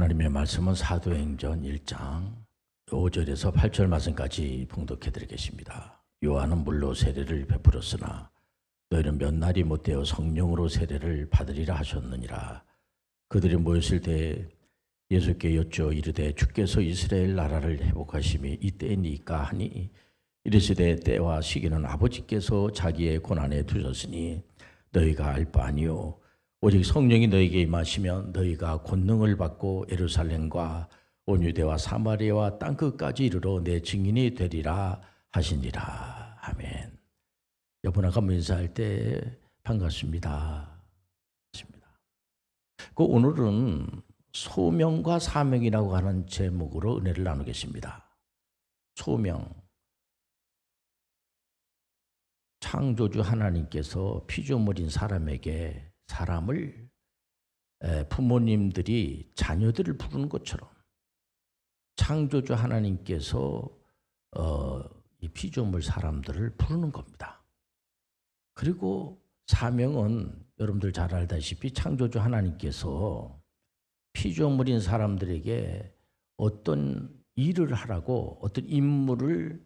하나님의 말씀은 사도행전 1장 5절에서 8절 말씀까지 봉독해 드리겠습니다. 요한은 물로 세례를 베풀었으나 너희는 몇 날이 못되어 성령으로 세례를 받으리라 하셨느니라. 그들이 모였을 때 예수께 여쭈어 이르되 주께서 이스라엘 나라를 회복하심이 이때이니까 하니 이르시되 때와 시기는 아버지께서 자기의 권한에 두셨으니 너희가 알 바 아니요 오직 성령이 너희에게 임하시면 너희가 권능을 받고 예루살렘과 온 유대와 사마리아와 땅끝까지 이르러 내 증인이 되리라 하시니라. 아멘. 여러분과 인사할 때 반갑습니다. 오늘은 소명과 사명이라고 하는 제목으로 은혜를 나누겠습니다. 소명. 창조주 하나님께서 피조물인 사람에게 사람을 부모님들이 자녀들을 부르는 것처럼 창조주 하나님께서 이 피조물 사람들을 부르는 겁니다. 그리고 사명은 여러분들 잘 알다시피 창조주 하나님께서 피조물인 사람들에게 어떤 일을 하라고 어떤 임무를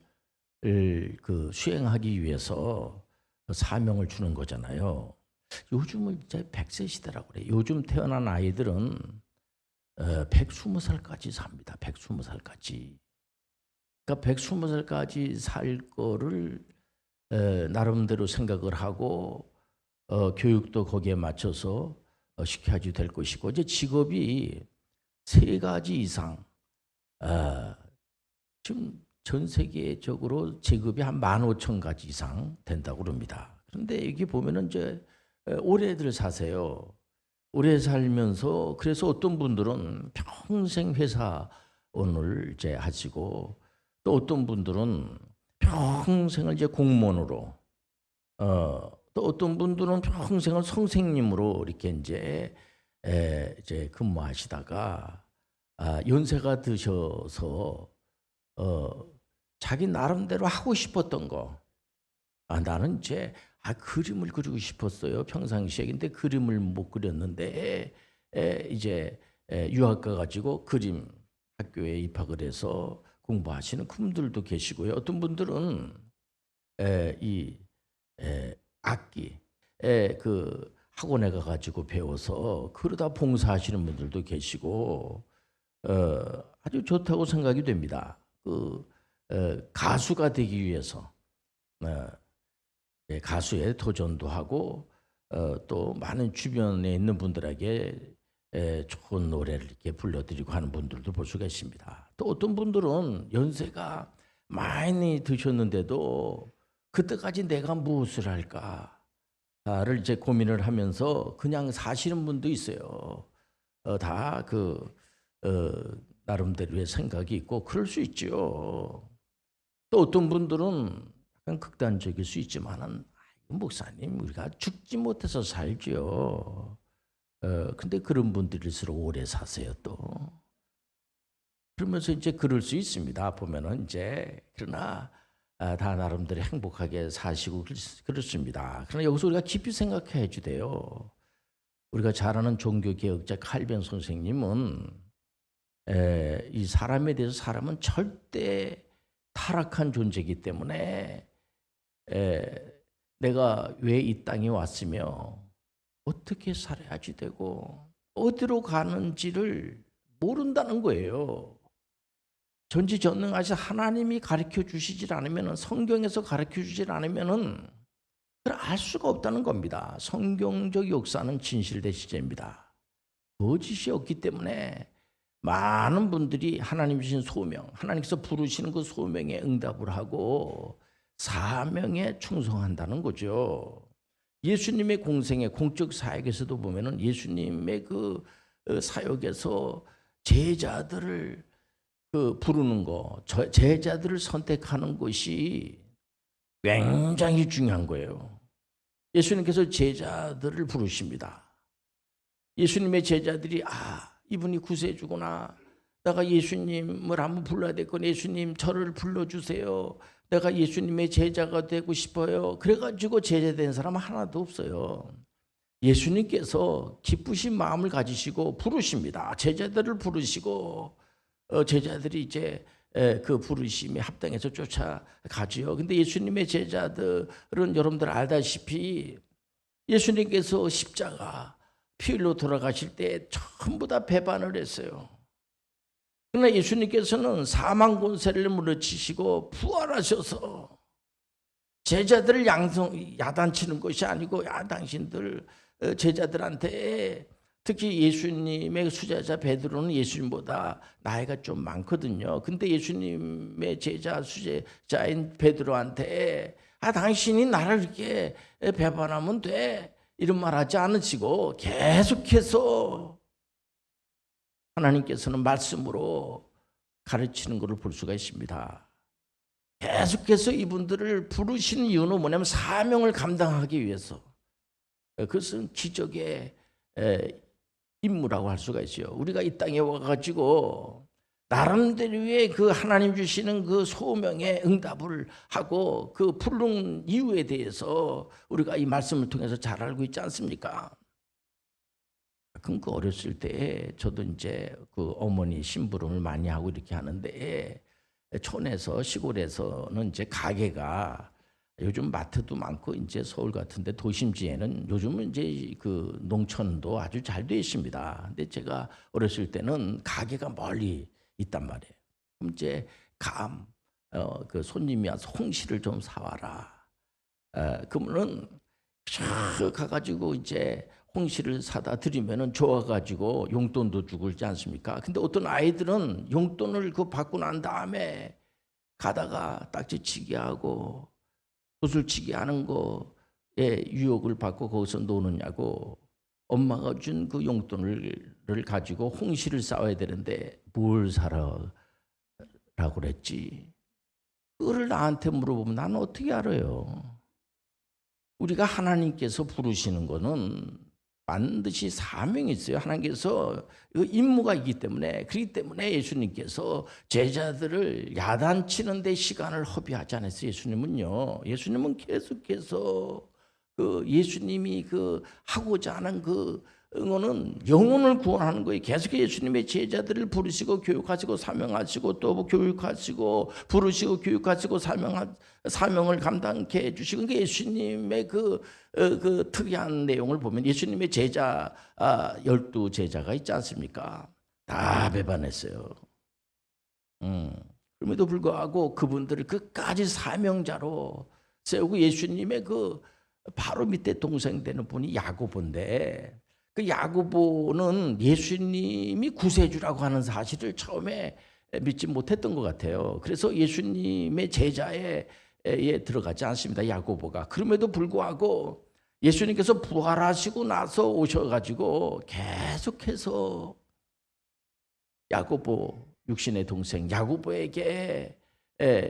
수행하기 위해서 사명을 주는 거잖아요. 요즘은 이제 100세 시대라고 그래요. 요즘 태어난 아이들은 120살까지 삽니다. 120살까지. 그러니까 120살까지 살 거를 나름대로 생각을 하고 교육도 거기에 맞춰서 시켜야지 될 것이고, 이제 직업이 3가지 이상 지금 전 세계적으로 직업이 한 15,000가지 이상 된다고 그럽니다. 그런데 여기 보면은 이제 오래들 사세요. 오래 살면서 그래서 어떤 분들은 평생 회사원을 이제 하시고, 또 어떤 분들은 평생을 이제 공무원으로, 또 어떤 분들은 평생을 선생님으로 이렇게 이제 근무하시다가 연세가 드셔서 자기 나름대로 하고 싶었던 거, 나는 이제 그림을 그리고 싶었어요. 평상시에. 근데 그림을 못 그렸는데 이제 유학 가가지고 그림 학교에 입학을 해서 공부하시는 분들도 계시고요. 어떤 분들은 악기 그 학원에 가가지고 배워서 그러다 봉사하시는 분들도 계시고, 아주 좋다고 생각이 됩니다. 가수가 되기 위해서 가수의 도전도 하고, 또 많은 주변에 있는 분들에게 좋은 노래를 이렇게 불러드리고 하는 분들도 볼 수가 있습니다. 또 어떤 분들은 연세가 많이 드셨는데도 그때까지 내가 무엇을 할까를 이제 고민을 하면서 그냥 사시는 분도 있어요. 다 나름대로의 생각이 있고 그럴 수 있죠. 또 어떤 분들은 약간 극단적일 수 있지만은, 목사님 우리가 죽지 못해서 살죠. 근데 그런 분들일수록 오래 사세요 또. 그러면서 이제 그럴 수 있습니다. 보면은 이제 그러나 다 나름대로 행복하게 사시고 그렇습니다. 그러나 여기서 우리가 깊이 생각해야 돼요. 우리가 잘 아는 종교개혁자 칼빈 선생님은 이 사람에 대해서 사람은 절대 타락한 존재이기 때문에 내가 왜 이 땅에 왔으며 어떻게 살아야지 되고 어디로 가는지를 모른다는 거예요. 전지전능하신 하나님이 가르쳐 주시질 않으면, 성경에서 가르쳐 주질 않으면 그걸 알 수가 없다는 겁니다. 성경적 역사는 진실된 시제입니다. 거짓이 없기 때문에 많은 분들이 하나님 주신 소명, 하나님께서 부르시는 그 소명에 응답을 하고 사명에 충성한다는 거죠. 예수님의 공생의 공적 사역에서도 보면은 예수님의 그 사역에서 제자들을 부르는 거, 제자들을 선택하는 것이 굉장히 중요한 거예요. 예수님께서 제자들을 부르십니다. 예수님의 제자들이 이분이 구세주구나, 내가 예수님을 한번 불러야 되겠구나, 예수님 저를 불러주세요, 내가 예수님의 제자가 되고 싶어요. 그래가지고 제자된 사람 하나도 없어요. 예수님께서 기쁘신 마음을 가지시고 부르십니다. 제자들을 부르시고 제자들이 이제 그 부르심에 합당해서 쫓아가지요. 근데 예수님의 제자들은 여러분들 알다시피 예수님께서 십자가 피 흘려 돌아가실 때 전부 다 배반을 했어요. 그러나 예수님께서는 사망 권세를 물리치시고 부활하셔서 제자들을 야단치는 것이 아니고 당신들 제자들한테 특히 예수님의 수제자 베드로는 예수님보다 나이가 좀 많거든요. 근데 예수님의 제자 수제자인 베드로한테 당신이 나를 이렇게 배반하면 돼 이런 말 하지 않으시고 계속해서 하나님께서는 말씀으로 가르치는 것을 볼 수가 있습니다. 계속해서 이분들을 부르시는 이유는 뭐냐면 사명을 감당하기 위해서. 그것은 기적의 임무라고 할 수가 있어요. 우리가 이 땅에 와가지고 나름대로의 그 하나님 주시는 그 소명에 응답을 하고 그 부른 이유에 대해서 우리가 이 말씀을 통해서 잘 알고 있지 않습니까? 그럼 그 어렸을 때 저도 이제 그 어머니 심부름을 많이 하고 이렇게 하는데 촌에서 시골에서는 이제 가게가 요즘 마트도 많고 이제 서울 같은데 도심지에는 요즘은 이제 그 농촌도 아주 잘 되어 있습니다. 근데 제가 어렸을 때는 가게가 멀리 있단 말이에요. 그럼 이제 그 손님이 와서 홍시를 좀 사와라. 그러면은 쭉 가가지고 이제 홍시를 사다 드리면은 좋아가지고 용돈도 주고 그러지 않습니까? 근데 어떤 아이들은 용돈을 그 받고 난 다음에 가다가 딱지치기 하고 구슬치기 하는 거에 유혹을 받고 거기서 노느냐고 엄마가 준 그 용돈을 가지고 홍시를 싸워야 되는데 뭘 사라고 그랬지? 그거를 나한테 물어보면 나는 어떻게 알아요? 우리가 하나님께서 부르시는 거는 반드시 사명이 있어요. 하나님께서 임무가 있기 때문에 그렇기 때문에 예수님께서 제자들을 야단치는 데 시간을 허비하지 않았어요. 예수님은 계속해서 그 예수님이 그 하고자 하는 그 응원은 영혼을 구원하는 거예요. 계속 예수님의 제자들을 부르시고 교육하시고 사명하시고 또 교육하시고 부르시고 교육하시고 사명을 감당케 해주시고 그러니까 예수님의 그 특이한 내용을 보면 예수님의 제자 12제자가 있지 않습니까? 다 배반했어요. 그럼에도 불구하고 그분들을 끝까지 사명자로 세우고 예수님의 그 바로 밑에 동생 되는 분이 야고보인데 그 야고보는 예수님이 구세주라고 하는 사실을 처음에 믿지 못했던 것 같아요. 그래서 예수님의 제자에 들어가지 않습니다. 야고보가. 그럼에도 불구하고 예수님께서 부활하시고 나서 오셔가지고 계속해서 야고보 육신의 동생 야고보에게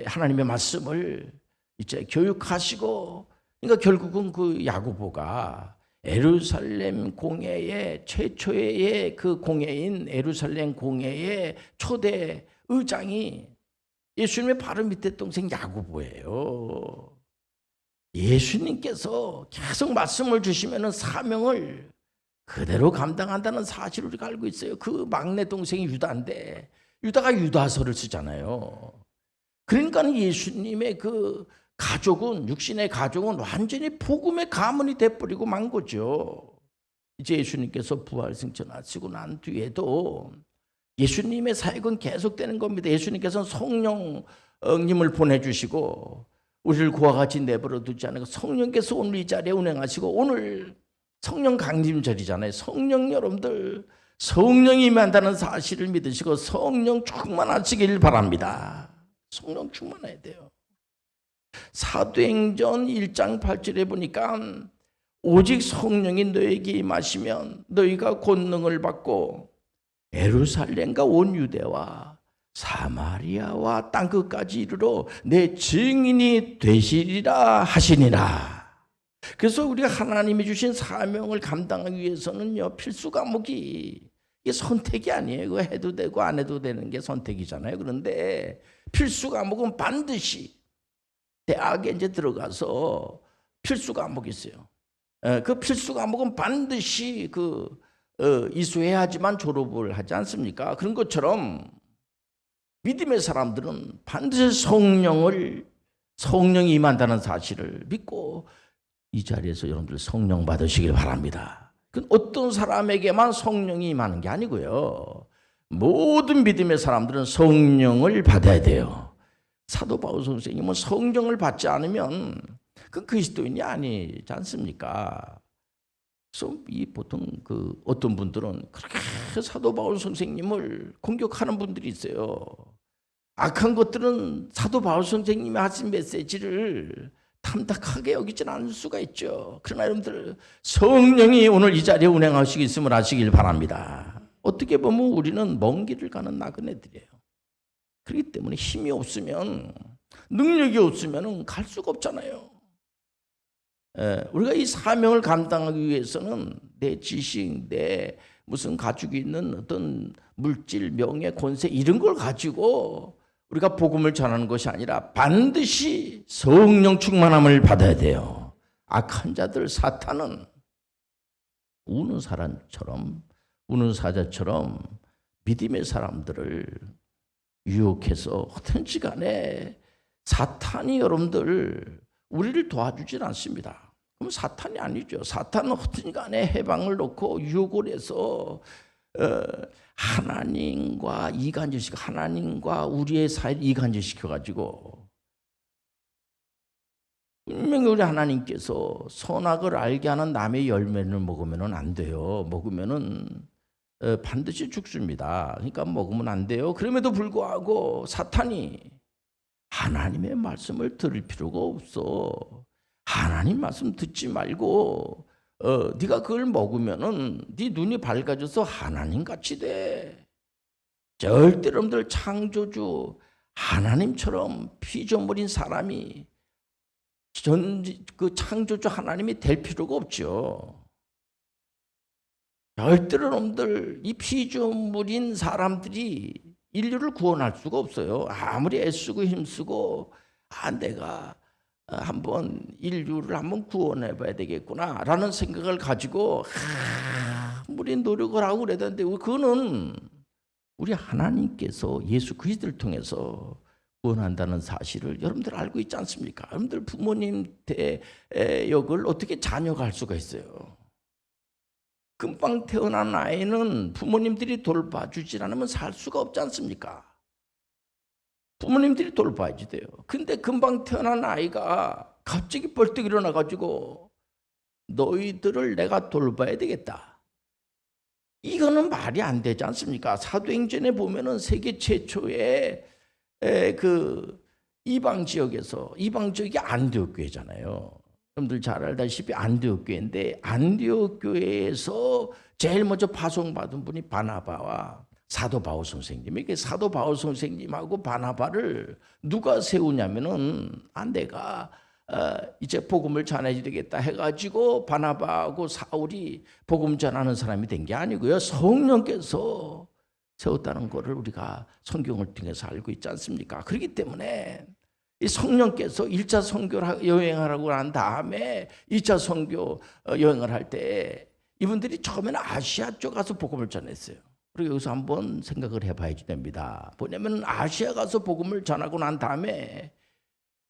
하나님의 말씀을 이제 교육하시고 그러니까 결국은 그 야고보가 예루살렘 공회의 최초의 그 공회인 예루살렘 공회의 초대 의장이 예수님의 바로 밑에 동생 야고보예요. 예수님께서 계속 말씀을 주시면 사명을 그대로 감당한다는 사실을 우리가 알고 있어요. 그 막내 동생이 유다인데 유다가 유다서를 쓰잖아요. 그러니까 예수님의 그 가족은 육신의 가족은 완전히 복음의 가문이 돼버리고 만 거죠. 이제 예수님께서 부활 승천하시고 난 뒤에도 예수님의 사역은 계속되는 겁니다. 예수님께서는 성령님을 보내주시고 우리를 그와 같이 내버려 두지 않고 성령께서 오늘 이 자리에 운행하시고 오늘 성령 강림절이잖아요. 성령 여러분들 성령이 임한다는 사실을 믿으시고 성령 충만하시길 바랍니다. 성령 충만해야 돼요. 사도행전 1장 8절에 보니까 오직 성령이 너에게 임하시면 너희가 권능을 받고 예루살렘과 온 유대와 사마리아와 땅끝까지 이르러 내 증인이 되시리라 하시니라. 그래서 우리가 하나님이 주신 사명을 감당하기 위해서는요 필수 과목이 이게 선택이 아니에요. 이거 해도 되고 안 해도 되는 게 선택이잖아요. 그런데 필수 과목은 반드시 대학에 이제 들어가서 필수 과목이 있어요. 그 필수 과목은 반드시 이수해야지만 졸업을 하지 않습니까? 그런 것처럼 믿음의 사람들은 반드시 성령이 임한다는 사실을 믿고 이 자리에서 여러분들 성령 받으시길 바랍니다. 그 어떤 사람에게만 성령이 임하는 게 아니고요. 모든 믿음의 사람들은 성령을 받아야 돼요. 사도 바울 선생님은 성령을 받지 않으면 그 그리스도인이 아니지 않습니까? 그래서 보통 어떤 분들은 그렇게 사도 바울 선생님을 공격하는 분들이 있어요. 악한 것들은 사도 바울 선생님이 하신 메시지를 탐탁하게 여기지는 않을 수가 있죠. 그러나 여러분들 성령이 오늘 이 자리에 운행하시고 있음을 아시길 바랍니다. 어떻게 보면 우리는 먼 길을 가는 나그네들이에요. 그렇기 때문에 힘이 없으면, 능력이 없으면 갈 수가 없잖아요. 우리가 이 사명을 감당하기 위해서는 내 지식, 내 무슨 가지고 있는 어떤 물질, 명예, 권세 이런 걸 가지고 우리가 복음을 전하는 것이 아니라 반드시 성령 충만함을 받아야 돼요. 악한 자들, 사탄은 우는 사자처럼 믿음의 사람들을 유혹해서 어떤지 간에 사탄이 여러분들 우리를 도와주질 않습니다. 그럼 사탄이 아니죠. 사탄은 어떤지 간에 해방을 놓고 유혹을 해서 하나님과 하나님과 우리의 사이를 이간질시켜가지고 분명히 우리 하나님께서 선악을 알게 하는 남의 열매를 먹으면 안 돼요. 먹으면은 반드시 죽습니다. 그러니까 먹으면 안 돼요. 그럼에도 불구하고 사탄이 하나님의 말씀을 들을 필요가 없어. 하나님 말씀 듣지 말고 네가 그걸 먹으면은 네 눈이 밝아져서 하나님같이 돼. 절대로 여러분들 창조주 하나님처럼 피조물인 사람이 그 창조주 하나님이 될 필요가 없죠. 절대로 여러분들 이 피조물인 사람들이 인류를 구원할 수가 없어요. 아무리 애쓰고 힘쓰고 내가 한번 인류를 한번 구원해 봐야 되겠구나 라는 생각을 가지고 아무리 노력을 하고 그러는데 그거는 우리 하나님께서 예수 그리스도를 통해서 구원한다는 사실을 여러분들 알고 있지 않습니까? 여러분들 부모님 대역을 어떻게 자녀가 할 수가 있어요? 금방 태어난 아이는 부모님들이 돌봐주지 않으면 살 수가 없지 않습니까? 부모님들이 돌봐야지 돼요. 근데 금방 태어난 아이가 갑자기 벌떡 일어나가지고 너희들을 내가 돌봐야 되겠다. 이거는 말이 안 되지 않습니까? 사도행전에 보면은 세계 최초의 이방 지역이 안디옥 교회잖아요. 여러분들 잘 알다시피 안디옥 교회인데 안디옥 교회에서 제일 먼저 파송받은 분이 바나바와 사도 바울 선생님에게 사도 바울 선생님하고 바나바를 누가 세우냐면은 내가 이제 복음을 전해야 되겠다 해가지고 바나바하고 사울이 복음 전하는 사람이 된 게 아니고요. 성령께서 세웠다는 것을 우리가 성경을 통해서 알고 있지 않습니까? 그렇기 때문에 이 성령께서 1차 선교 여행하라고 한 다음에 2차 선교 여행을 할 때 이분들이 처음에는 아시아 쪽 가서 복음을 전했어요. 그리고 여기서 한번 생각을 해봐야 됩니다. 뭐냐면 아시아 가서 복음을 전하고 난 다음에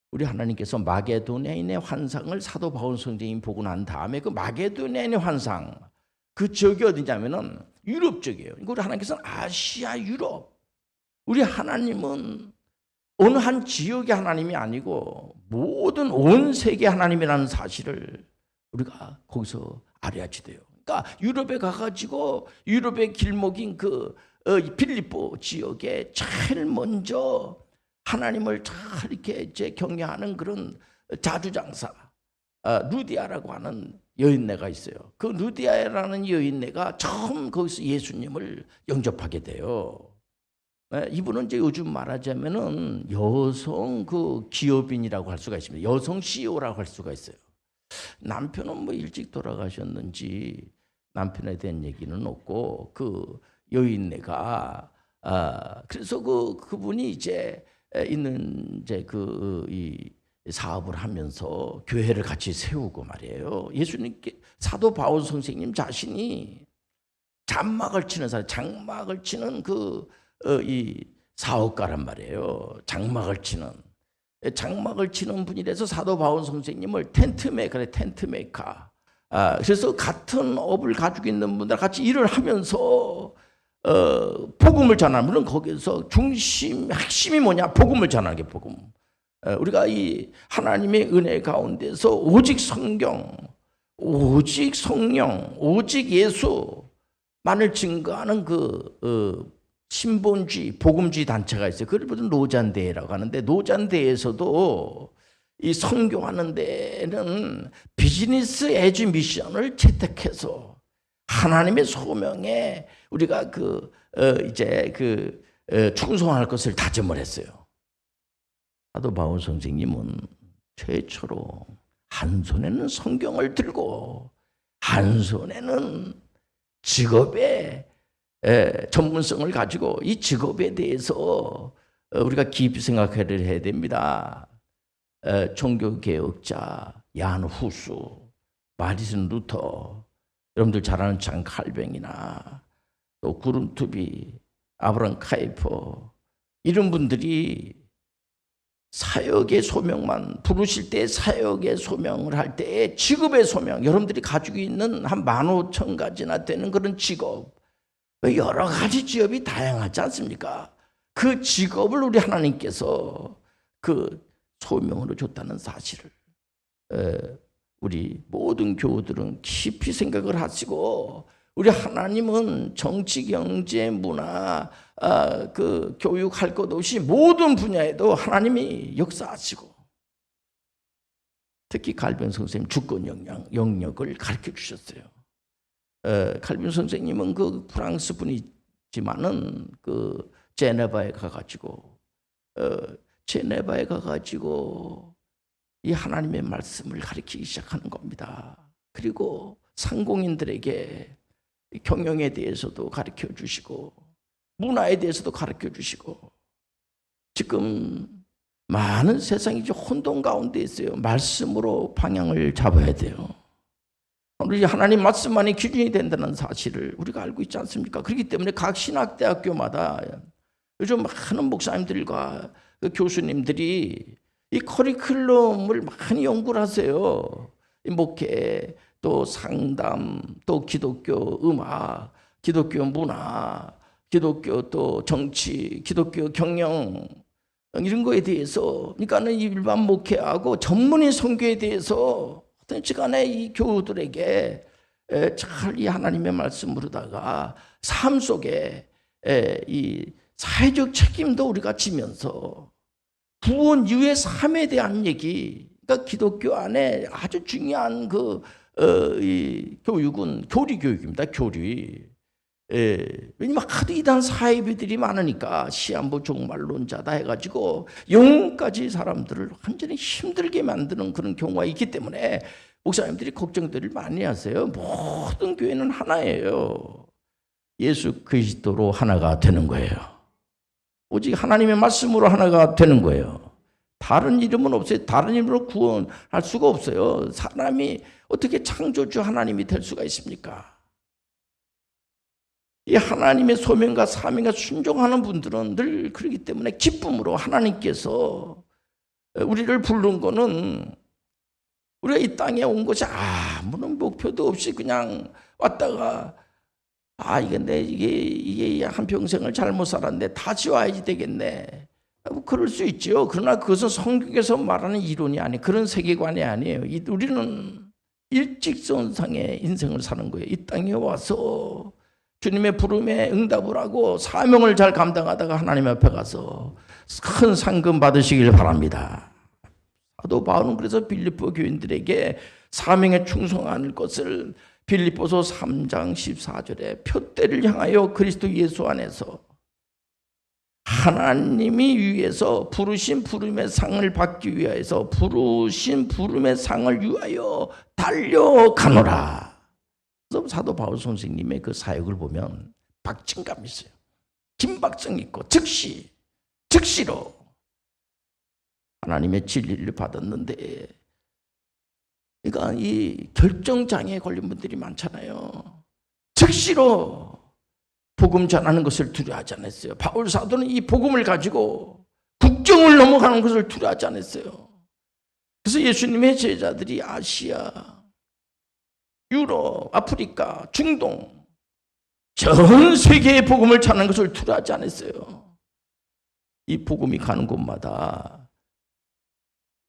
우리 하나님께서 마게도냐인의 환상을 사도 바울 선생님이 보고 난 다음에 그 마게도냐인의 환상 그 지역이 어디냐면은 유럽 쪽이에요. 우리 하나님께서는 아시아 유럽 우리 하나님은 어느 한 지역의 하나님이 아니고 모든 온 세계 하나님이라는 사실을 우리가 거기서 알아야지 돼요. 그러니까 유럽에 가가지고 유럽의 길목인 빌립보 지역에 제일 먼저 하나님을 잘 이렇게 이제 경외하는 그런 자주장사 루디아라고 하는 여인네가 있어요. 그 루디아라는 여인네가 처음 거기서 예수님을 영접하게 돼요. 이분은 이제 요즘 말하자면은 여성 기업인이라고 할 수가 있습니다. 여성 CEO라고 할 수가 있어요. 남편은 뭐 일찍 돌아가셨는지 남편에 대한 얘기는 없고 그 여인네가 그래서 그분이 이제 있는 이제 이 사업을 하면서 교회를 같이 세우고 말이에요. 예수님께 사도 바울 선생님 자신이 장막을 치는 사람, 장막을 치는 이 사업가란 말이에요. 장막을 치는 분이라서 사도 바울 선생님을 텐트메이커. 그래서 같은 업을 가지고 있는 분들 같이 일을 하면서 복음을 전하는, 물론 거기서 핵심이 뭐냐? 복음을 전하는 게 복음. 우리가 이 하나님의 은혜 가운데서 오직 성경, 오직 성령, 오직 예수만을 증거하는 신본주의, 복음주의 단체가 있어요. 그걸 보통 노잔대회라고 하는데, 노잔대회에서도 이 선교하는 데는 비즈니스 에즈 미션을 채택해서 하나님의 소명에 우리가 충성할 것을 다짐을 했어요. 사도 바울 선생님은 최초로 한 손에는 성경을 들고 한 손에는 직업의 전문성을 가지고 이 직업에 대해서 우리가 깊이 생각을 해야 됩니다. 종교개혁자 얀 후수, 마르틴 루터, 여러분들 잘 아는 장 칼뱅이나 또 구름투비, 아브라함 카이퍼, 이런 분들이 사역의 소명만 부르실 때, 사역의 소명을 할 때의 직업의 소명, 여러분들이 가지고 있는 한 15,000가지나 되는 그런 직업, 여러 가지 직업이 다양하지 않습니까? 그 직업을 우리 하나님께서 그 소명으로 줬다는 사실을 우리 모든 교우들은 깊이 생각을 하시고, 우리 하나님은 정치, 경제, 문화, 교육할 것 없이 모든 분야에도 하나님이 역사하시고, 특히 칼빈 선생님 주권 영역을 가르쳐 주셨어요. 칼빈 선생님은 프랑스 분이지만은 제네바에 가가지고 이 하나님의 말씀을 가르치기 시작하는 겁니다. 그리고 상공인들에게 경영에 대해서도 가르쳐 주시고 문화에 대해서도 가르쳐 주시고, 지금 많은 세상이 혼돈 가운데 있어요. 말씀으로 방향을 잡아야 돼요. 우리 하나님 말씀만이 기준이 된다는 사실을 우리가 알고 있지 않습니까? 그렇기 때문에 각 신학대학교마다 요즘 많은 목사님들과 교수님들이 이 커리큘럼을 많이 연구를 하세요. 목회, 또 상담, 또 기독교 음악, 기독교 문화, 기독교 또 정치, 기독교 경영, 이런 거에 대해서, 그러니까는 일반 목회하고 전문인 선교에 대해서 어떤 시간에 이 교우들에게 잘 이 하나님의 말씀으로다가 삶 속에 이 사회적 책임도 우리가 지면서 구원 이후의 삶에 대한 얘기, 그러니까 기독교 안에 아주 중요한 이 교육은 교리 교육입니다. 교리. 왜냐면 하도 이단 사이비들이 많으니까 시한부 종말론자다 해가지고 영혼까지 사람들을 완전히 힘들게 만드는 그런 경우가 있기 때문에 목사님들이 걱정들을 많이 하세요. 모든 교회는 하나예요. 예수 그리스도로 하나가 되는 거예요. 오직 하나님의 말씀으로 하나가 되는 거예요. 다른 이름은 없어요. 다른 이름으로 구원할 수가 없어요. 사람이 어떻게 창조주 하나님이 될 수가 있습니까? 이 하나님의 소명과 사명과 순종하는 분들은 늘 그렇기 때문에 기쁨으로 하나님께서 우리를 부른 거는, 우리가 이 땅에 온 것이 아무런 목표도 없이 그냥 왔다가 이게 한평생을 잘못 살았는데 다시 와야지 되겠네. 그럴 수 있죠. 그러나 그것은 성경에서 말하는 이론이 아니에요. 그런 세계관이 아니에요. 우리는 일직선상의 인생을 사는 거예요. 이 땅에 와서 주님의 부름에 응답을 하고 사명을 잘 감당하다가 하나님 앞에 가서 큰 상금 받으시길 바랍니다. 사도 바울은 그래서 빌립보 교인들에게 사명에 충성하는 것을 빌립보서 3장 14절에 표대를 향하여 그리스도 예수 안에서 하나님이 위해서 부르신 부름의 상을 받기 위하여서 부르신 부름의 상을 위하여 달려가노라. 그래서 사도 바울 선생님의 그 사역을 보면 박진감이 있어요. 긴박성 있고 즉시로 하나님의 진리를 받았는데, 그러니까 이 결정장애에 걸린 분들이 많잖아요. 즉시로 복음 전하는 것을 두려워하지 않았어요. 바울 사도는 이 복음을 가지고 국경을 넘어가는 것을 두려워하지 않았어요. 그래서 예수님의 제자들이 아시아, 유럽, 아프리카, 중동 전 세계의 복음을 전하는 것을 두려워하지 않았어요. 이 복음이 가는 곳마다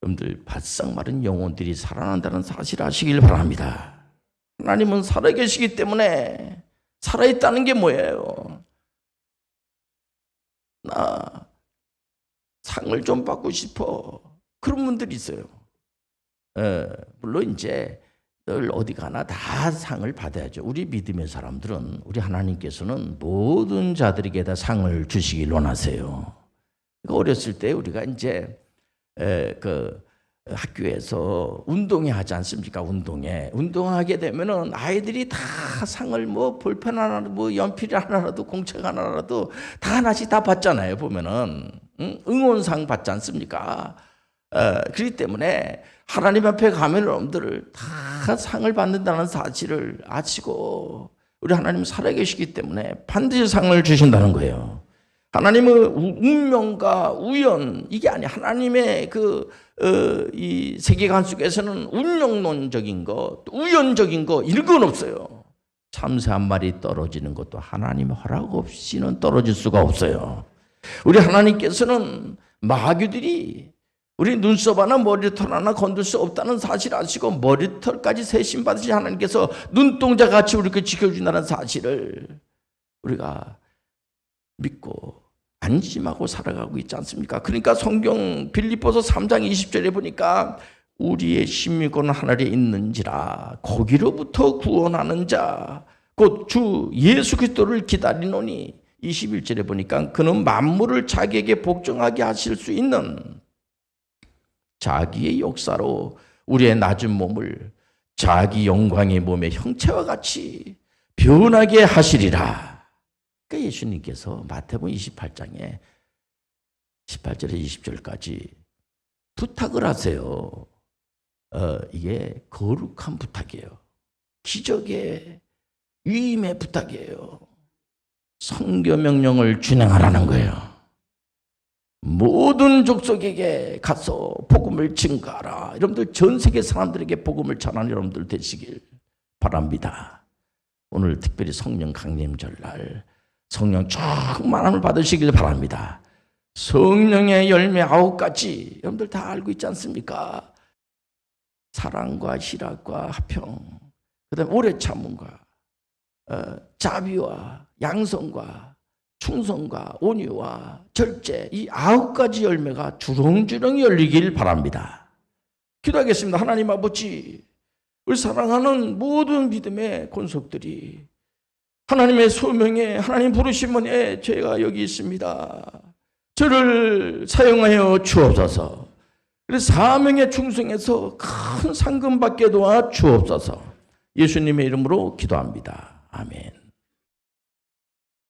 여러분들 바싹 마른 영혼들이 살아난다는 사실을 아시길 바랍니다. 하나님은 살아계시기 때문에 살아있다는 게 뭐예요? 나 상을 좀 받고 싶어. 그런 분들이 있어요. 물론 이제 늘 어디 가나 다 상을 받아야죠. 우리 믿음의 사람들은, 우리 하나님께서는 모든 자들에게 다 상을 주시길 원하세요. 어렸을 때 우리가 이제 그 학교에서 운동회 하지 않습니까? 운동하게 되면은 아이들이 다 상을 뭐 볼펜 하나, 뭐 연필 하나라도, 공책 하나라도 다 하나씩 다 받잖아요. 보면은 응원상 받지 않습니까? 그렇기 때문에 하나님 앞에 가면 여러분들 다 상을 받는다는 사실을 아시고, 우리 하나님 살아계시기 때문에 반드시 상을 주신다는 거예요. 하나님의 운명과 우연, 이게 아니야. 하나님의 이 세계관 속에서는 운명론적인 거, 우연적인 거, 이런 건 없어요. 참새 한 마리 떨어지는 것도 하나님의 허락 없이는 떨어질 수가 없어요. 우리 하나님께서는 마귀들이 우리 눈썹 하나 머리털 하나 건들 수 없다는 사실을 아시고, 머리털까지 세심 받으신 하나님께서 눈동자같이 우리를 지켜준다는 사실을 우리가 믿고 안심하고 살아가고 있지 않습니까? 그러니까 성경 빌립보서 3장 20절에 보니까 우리의 심리권 하늘에 있는지라 거기로부터 구원하는 자 곧 주 예수 그리스도를 기다리노니, 21절에 보니까 그는 만물을 자기에게 복종하게 하실 수 있는 자기의 역사로 우리의 낮은 몸을 자기 영광의 몸의 형체와 같이 변하게 하시리라. 그러니까 예수님께서 마태복음 28장에 18절에 20절까지 부탁을 하세요. 이게 거룩한 부탁이에요. 기적의 위임의 부탁이에요. 선교 명령을 준행하라는 거예요. 모든 족속에게 가서 복음을 증거하라. 여러분들 전 세계 사람들에게 복음을 전하는 여러분들 되시길 바랍니다. 오늘 특별히 성령 강림절날 성령 충만함을 받으시길 바랍니다. 성령의 열매 9가지 여러분들 다 알고 있지 않습니까? 사랑과 희락과 화평, 그다음에 오래 참음과 자비와 양성과 충성과 온유와 절제, 이 9가지 열매가 주렁주렁 열리길 바랍니다. 기도하겠습니다. 하나님 아버지, 우리 사랑하는 모든 믿음의 권속들이 하나님의 소명에, 하나님 부르심에 제가 여기 있습니다. 저를 사용하여 주옵소서. 그래서 사명에 충성해서 큰 상금 받게 도와 주옵소서. 예수님의 이름으로 기도합니다. 아멘.